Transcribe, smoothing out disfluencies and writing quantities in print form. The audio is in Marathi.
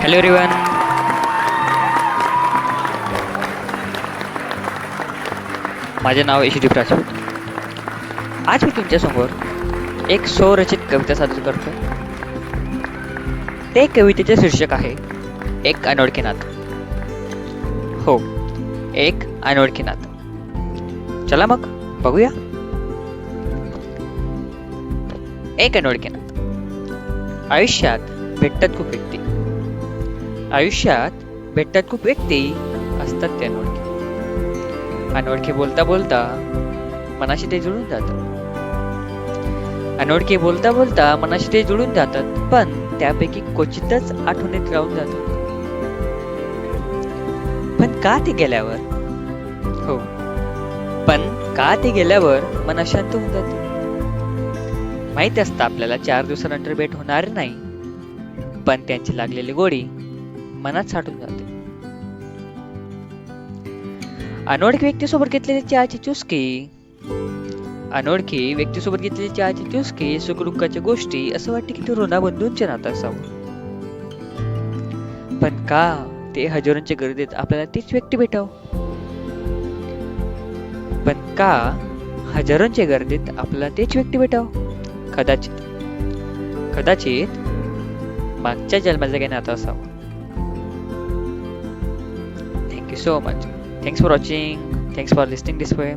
Hello everyone. माझे नाव यशदीप राजपूत. आज मी तुमच्यासमोर एक स्वरचित कविता सादर करतो. ते कवितेचे शीर्षक आहे एक अनोळखी नातं. हो, एक अनोळखी नातं. चला मग बघूया. एक अनोळखी नातं. आयुष्यात भेटतात खूप व्यक्ती. असतात ते अनोळखी. अनोळखी बोलता बोलता मनाशी ते जुळून जातात. पण त्यापैकी क्वचितच आठवणीत राहून जातात. पण का ते गेल्यावर मन अशांत होऊन जाते. माहिती असतं आपल्याला 4 दिवसानंतर भेट होणार नाही, पण त्यांची लागलेली गोडी मनात साठून जाते. अनोळखी व्यक्तीसोबत घेतलेली चहाची चुस्की, सुखदुःखाच्या गोष्टी, असं वाटते की ते ऋणाबंधूंचे नातं असावं. पण का ते हजारोंच्या गर्दीत आपल्याला तीच व्यक्ती भेटावं? कदाचित मागच्या जन्माचं काही नातं असावं. Thank you so much. Thanks for watching. Thanks for listening this way.